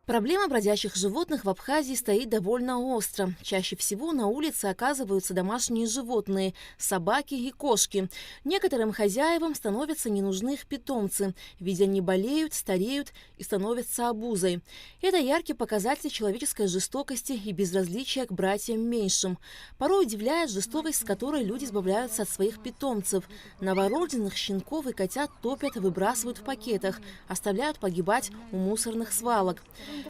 Проблема бродячих животных в Абхазии стоит довольно остро. Чаще всего на улице оказываются домашние животные – собаки и кошки. Некоторым хозяевам становятся не нужны их питомцы, ведь они болеют, стареют и становятся обузой. Это яркий показатель человеческой жестокости и безразличия к братьям меньшим. Порой удивляет жестокость, с которой люди избавляются от своих питомцев. Новорожденных щенков и котят топят и выбрасывают в пакетах, оставляют погибать у мусорных свалок.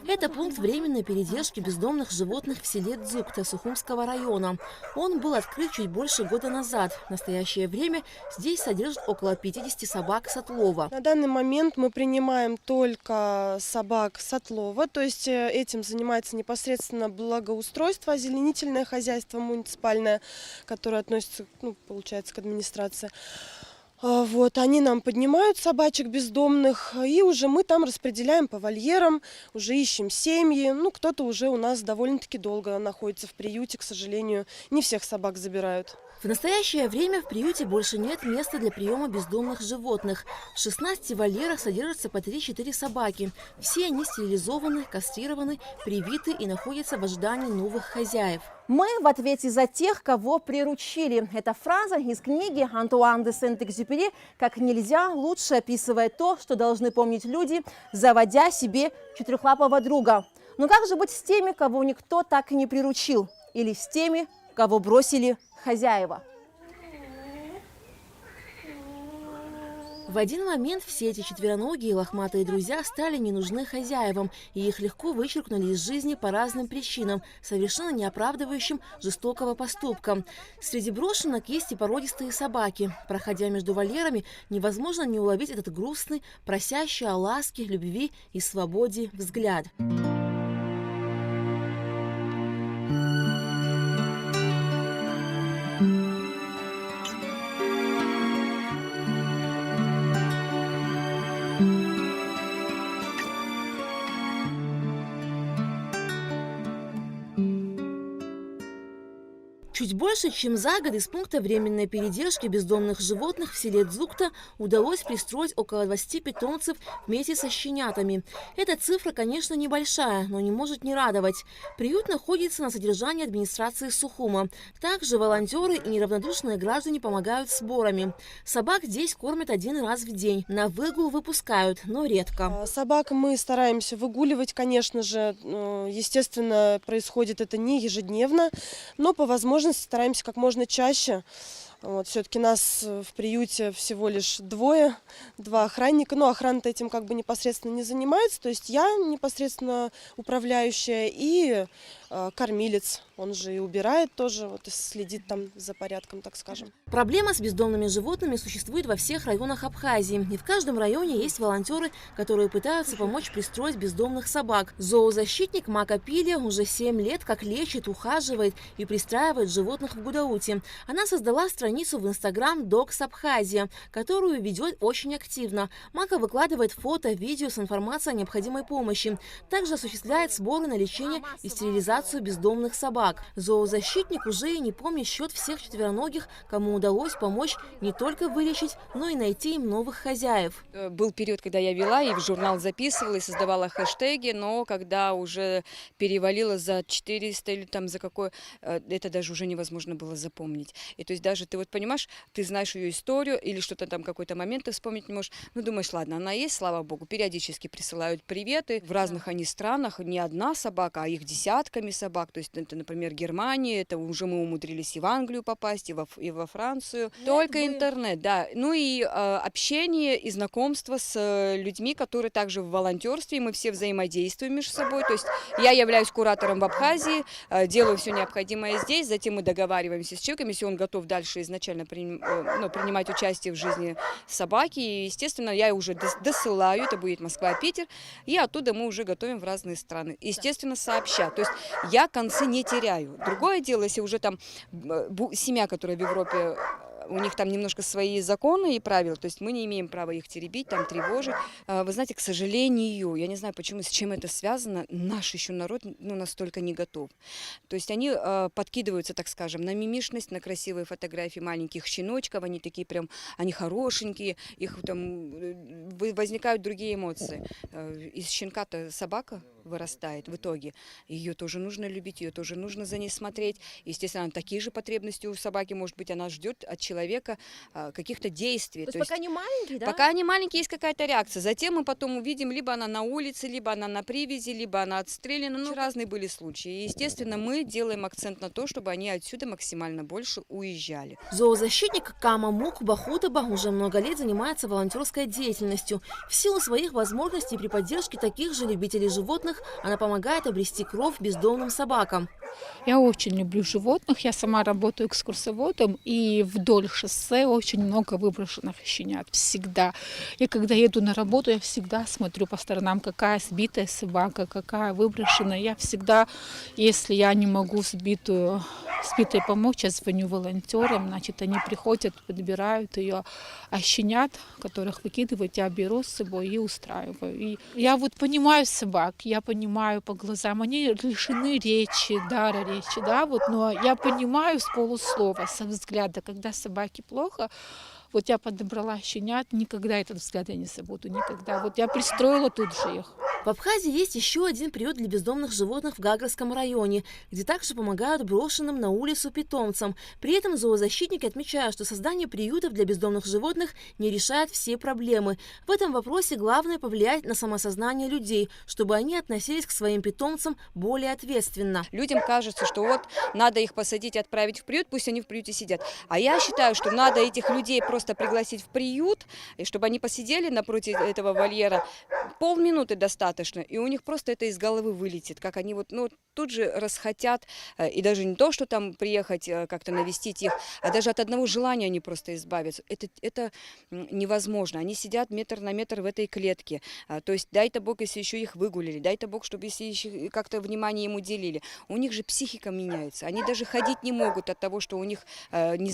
Это пункт временной передержки бездомных животных в селе Дзукта Сухумского района. Он был открыт чуть больше года назад. В настоящее время здесь содержат около 50 собак с отлова. На данный момент мы принимаем только собак с отлова, то есть этим занимается непосредственно благоустройство, озеленительное хозяйство муниципальное, которое относится, получается, к администрации. Они нам поднимают собачек бездомных, и уже мы там распределяем по вольерам, уже ищем семьи. Кто-то уже у нас довольно-таки долго находится в приюте, к сожалению, не всех собак забирают. В настоящее время в приюте больше нет места для приема бездомных животных. В 16 вольерах содержатся по 3-4 собаки. Все они стерилизованы, кастрированы, привиты и находятся в ожидании новых хозяев. Мы в ответе за тех, кого приручили. Эта фраза из книги Антуан де Сент-Экзюпери как нельзя лучше описывает то, что должны помнить люди, заводя себе четырехлапого друга. Но как же быть с теми, кого никто так и не приручил? Или с теми, кого бросили хозяева? В один момент все эти четвероногие лохматые друзья стали не нужны хозяевам, и их легко вычеркнули из жизни по разным причинам, совершенно не оправдывающим жестокого поступка. Среди брошенок есть и породистые собаки. Проходя между вольерами, невозможно не уловить этот грустный, просящий о ласке, любви и свободе взгляд. Чуть больше, чем за год из пункта временной передержки бездомных животных в селе Дзукта удалось пристроить около 20 питомцев вместе со щенятами. Эта цифра, конечно, небольшая, но не может не радовать. Приют находится на содержании администрации Сухума. Также волонтеры и неравнодушные граждане помогают сборами. Собак здесь кормят один раз в день. На выгул выпускают, но редко. Собак мы стараемся выгуливать, конечно же. Естественно, происходит это не ежедневно, но по возможности стараемся как можно чаще. Все-таки нас в приюте всего лишь два охранника. Но охрана-то этим непосредственно не занимается. То есть я непосредственно управляющая и кормилец. Он же и убирает тоже, и следит там за порядком, так скажем. Проблема с бездомными животными существует во всех районах Абхазии. И в каждом районе есть волонтеры, которые пытаются помочь пристроить бездомных собак. Зоозащитник Мака Пиля уже 7 лет как лечит, ухаживает и пристраивает животных в Гудауте. Она создала страницу в Instagram Dogs Абхазия, которую ведет очень активно. Мака выкладывает фото, видео с информацией о необходимой помощи. Также осуществляет сборы на лечение и стерилизацию бездомных собак. Зоозащитник уже и не помнит счет всех четвероногих, кому удалось помочь не только вылечить, но и найти им новых хозяев. Был период, когда я вела и в журнал записывала, и создавала хэштеги, но когда уже перевалило за 400 или за какое, это даже уже невозможно было запомнить. И то есть даже ты понимаешь, ты знаешь ее историю или что-то какой-то момент ты вспомнить не можешь, думаешь, ладно, она есть, слава богу, периодически присылают приветы. В разных они странах не одна собака, а их десятками собак. То есть это, например, Германия, это уже мы умудрились и в Англию попасть, и во Францию. Только интернет, да. И общение и знакомство с людьми, которые также в волонтерстве, мы все взаимодействуем между собой. То есть я являюсь куратором в Абхазии, делаю все необходимое здесь, затем мы договариваемся с человеком, если он готов дальше изначально принимать участие в жизни собаки. И, естественно, я уже досылаю, это будет Москва, Питер, и оттуда мы уже готовим в разные страны. Естественно, сообща. То есть я концы не теряю. Другое дело, если уже семья, которая в Европе у них там немножко свои законы и правила, то есть мы не имеем права их теребить, там тревожить. Вы знаете, к сожалению, я не знаю, почему, с чем это связано, наш еще народ настолько не готов. То есть они подкидываются, так скажем, на мимишность, на красивые фотографии маленьких щеночков, они такие прям, они хорошенькие, их там возникают другие эмоции. Из щенка-то собака вырастает в итоге. Ее тоже нужно любить, ее тоже нужно за ней смотреть. Естественно, такие же потребности у собаки, может быть, она ждет от человека каких-то действий. То есть пока они маленькие, да? Пока они маленькие, есть какая-то реакция. Затем мы потом увидим, либо она на улице, либо она на привязи, либо она отстреляна. Ну, разные были случаи. И, естественно, мы делаем акцент на то, чтобы они отсюда максимально больше уезжали. Зоозащитник Кама Мук Бахутаба уже много лет занимается волонтерской деятельностью. В силу своих возможностей и при поддержке таких же любителей животных она помогает обрести кровь бездомным собакам. Я очень люблю животных, я сама работаю экскурсоводом, и вдоль шоссе очень много выброшенных щенят, всегда. Я когда еду на работу, я всегда смотрю по сторонам, какая сбитая собака, какая выброшенная. Я всегда, если я не могу сбитой помочь, я звоню волонтерам, значит, они приходят, подбирают ее, а щенят, которых выкидывают, я беру с собой и устраиваю. И я вот понимаю собак, я понимаю по глазам, они лишены речи, дара речи, да, вот, но я понимаю с полуслова, со взгляда, когда собаке плохо. Вот я подобрала щенят, никогда этот взгляд я не забуду, никогда. Вот я пристроила тут же их. В Абхазии есть еще один приют для бездомных животных в Гагрском районе, где также помогают брошенным на улицу питомцам. При этом зоозащитники отмечают, что создание приютов для бездомных животных не решает все проблемы. В этом вопросе главное повлиять на самосознание людей, чтобы они относились к своим питомцам более ответственно. Людям кажется, что вот надо их посадить и отправить в приют, пусть они в приюте сидят. А я считаю, что надо этих людей просто пригласить в приют, и чтобы они посидели напротив этого вольера, полминуты достаточно, и у них просто это из головы вылетит, как они вот, тут же расхотят, и даже не то, что там приехать как-то навестить их, а даже от одного желания они просто избавятся. Это невозможно. Они сидят метр на метр в этой клетке. То есть дай-то Бог, если еще их выгулили, дай-то Бог, чтобы если еще как-то внимание им уделили. У них же психика меняется. Они даже ходить не могут от того, что у них не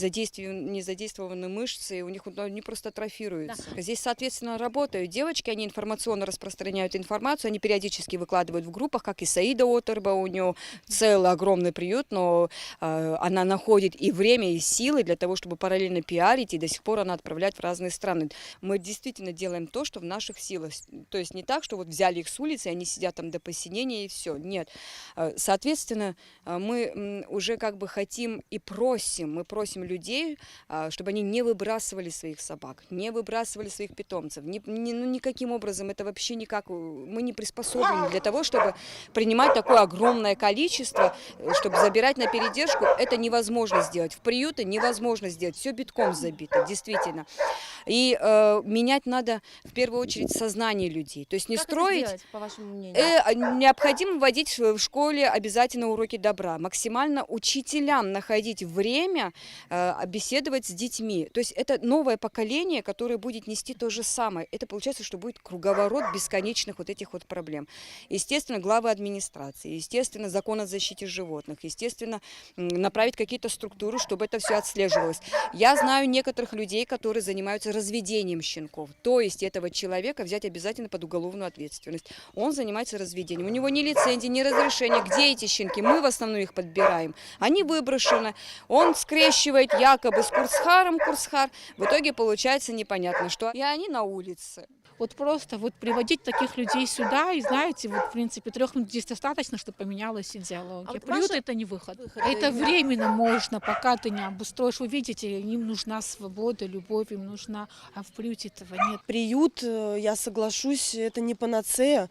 задействованы мышцы, и у них они просто атрофируются. Да. Здесь, соответственно, работают девочки, они информационно распространяют информацию, они периодически выкладывают в группах, как и Саида Оторба, у нее целый огромный приют, но она находит и время, и силы для того, чтобы параллельно пиарить, и до сих пор она отправляет в разные страны. Мы действительно делаем то, что в наших силах. То есть не так, что вот взяли их с улицы, и они сидят там до посинения, и все. Нет. Соответственно, мы уже как бы хотим и просим, мы просим людей, чтобы они не выбрасывали своих собак, не выбрасывали своих питомцев. Никаким образом это вообще никак, мы не приспособлены для того, чтобы принимать такое огромное количество, чтобы забирать на передержку, это невозможно сделать. В приюты невозможно сделать, все битком забито, действительно. И менять надо в первую очередь сознание людей. То есть не как строить. это сделать, по вашему мнению? Необходимо вводить в школе обязательно уроки добра, максимально учителям находить время беседовать с детьми. То есть это новое поколение, которое будет нести то же самое. Это получается, что будет круговорот бесконечных вот этих вот проблем. Естественно, главы администрации, естественно, закон о защите животных, естественно, направить какие-то структуры, чтобы это все отслеживалось. Я знаю некоторых людей, которые занимаются разведением щенков. То есть этого человека взять обязательно под уголовную ответственность. Он занимается разведением. У него ни лицензии, ни разрешения. Где эти щенки? Мы в основном их подбираем. Они выброшены. Он скрещивает якобы с Курсхаром, Курсхар. В итоге получается непонятно, что и они на улице. Вот просто вот приводить таких людей сюда, и знаете, вот в принципе 3 минут здесь достаточно, чтобы поменялась идеология. вот Приют ваша- это не выход. Это временно можно, пока ты не обустроишь. Вы видите, им нужна свобода, любовь, им нужна, а в приюте этого нет. Приют, я соглашусь, это не панацея.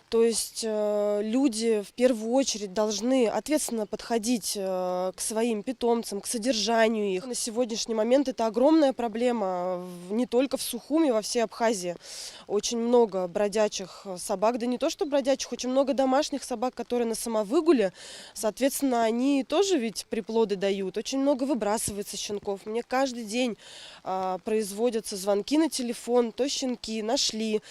То есть люди в первую очередь должны ответственно подходить к своим питомцам, к содержанию их. На сегодняшний момент это огромная проблема не только в Сухуми, во всей Абхазии. Очень много бродячих собак, да не то что бродячих, очень много домашних собак, которые на самовыгуле. Соответственно, они тоже ведь приплоды дают. Очень много выбрасывается щенков. Мне каждый день производятся звонки на телефон, то щенки нашли.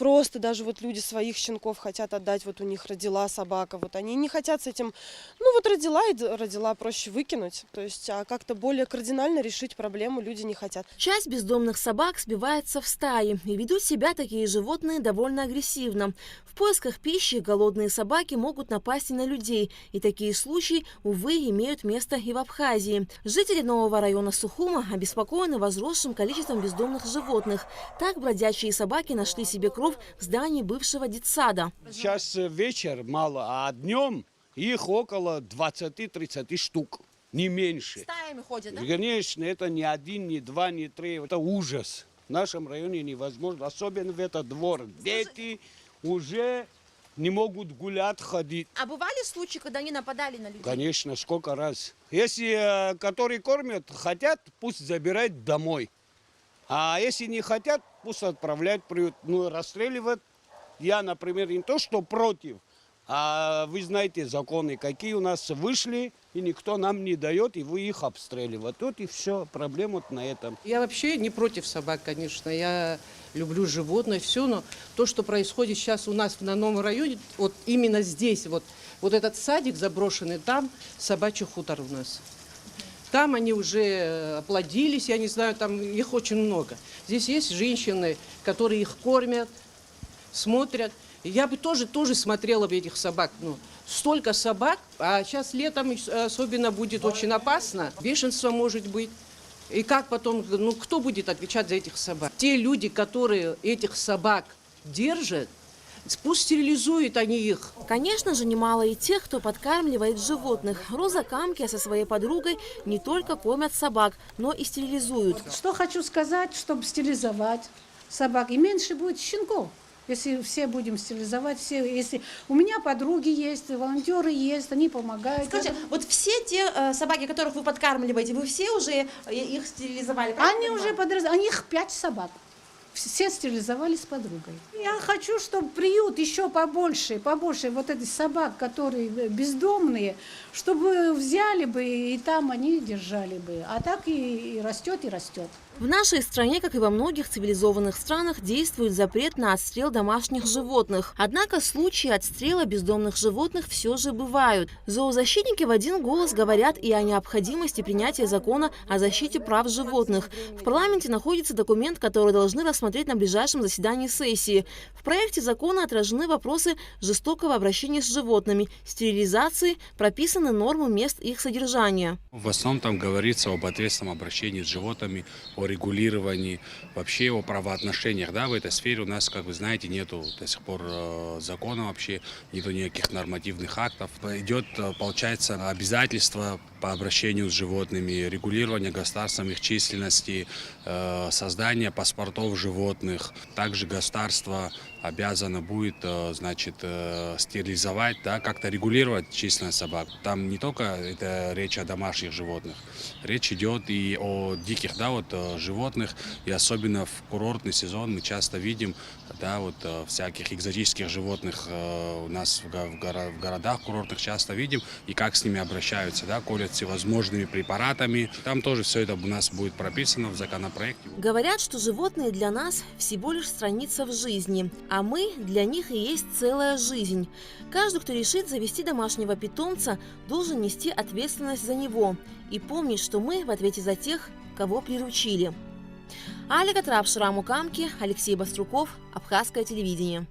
просто даже вот люди своих щенков хотят отдать, вот у них родила собака, вот они не хотят с этим, ну вот родила и родила, проще выкинуть, то есть а как-то более кардинально решить проблему люди не хотят. Часть бездомных собак сбивается в стаи, и ведут себя такие животные довольно агрессивно. В поисках пищи голодные собаки могут напасть и на людей, и такие случаи, увы, имеют место и в Абхазии. Жители нового района Сухума обеспокоены возросшим количеством бездомных животных. Так бродячие собаки нашли себе кров в здании бывшего детсада. Сейчас вечер мало, а днем их около 20-30 штук, не меньше. Стаями ходят, да? Конечно, это не один, не два, не три. Это ужас. В нашем районе невозможно, особенно в этот двор. Дети уже не могут гулять, ходить. А бывали случаи, когда они нападали на людей? Конечно, сколько раз. Если которые кормят, хотят, пусть забирают домой. А если не хотят, пусть отправляют в приют. Ну, расстреливать я, например, не то, что против. А вы знаете законы, какие у нас вышли, и никто нам не дает, и вы их обстреливаете. Вот и все, проблема на этом. Я вообще не против собак, конечно. Я люблю животных, все, но то, что происходит сейчас у нас на новом районе, вот именно здесь, вот этот садик заброшенный, там собачий хутор у нас. Там они уже оплодились, я не знаю, там их очень много. Здесь есть женщины, которые их кормят, смотрят. Я бы тоже смотрела в этих собак. Ну, столько собак, а сейчас летом особенно будет очень опасно. Бешенство может быть. И как потом, ну кто будет отвечать за этих собак? Те люди, которые этих собак держат, пусть стерилизуют они их. Конечно же, немало и тех, кто подкармливает животных. Роза Камкия со своей подругой не только кормят собак, но и стерилизуют. Что хочу сказать, чтобы стерилизовать собак, и меньше будет щенков. Если все будем стерилизовать, если у меня подруги есть, волонтеры есть, они помогают. Скажите, вот все те собаки, которых вы подкармливаете, вы все уже их стерилизовали? Они уже у них 5 собак. Все стерилизовали с подругой. Я хочу, чтобы приют еще побольше вот этих собак, которые бездомные, чтобы взяли бы и там они держали бы. А так и растет, и растет. В нашей стране, как и во многих цивилизованных странах, действует запрет на отстрел домашних животных. Однако случаи отстрела бездомных животных все же бывают. Зоозащитники в один голос говорят и о необходимости принятия закона о защите прав животных. В парламенте находится документ, который должны рассмотреть на ближайшем заседании сессии. В проекте закона отражены вопросы жестокого обращения с животными, стерилизации, прописаны нормы мест их содержания. В основном там говорится об ответственном обращении с животными, о регулировании, вообще о правоотношениях. Да, в этой сфере у нас, как вы знаете, нету до сих пор закона вообще, нету никаких нормативных актов. Идет, получается, обязательство по обращению с животными, регулирование государством их численности, создание паспортов животных. Также государство обязано будет, значит, стерилизовать, да, как-то регулировать численность собак. Там не только это речь о домашних животных, речь идет и о диких, да, вот животных, и особенно в курортный сезон мы часто видим, да, вот всяких экзотических животных у нас в городах курортных часто видим, и как с ними обращаются, да, колят всевозможными препаратами. Там тоже все это у нас будет прописано в законопроекте. Говорят, что животные для нас всего лишь страница в жизни, а мы для них и есть целая жизнь. Каждый, кто решит завести домашнего питомца, должен нести ответственность за него и помнить, что мы в ответе за тех, кого приручили. Алика Трапшраму Камки, Алексей Баструков, Абхазское телевидение.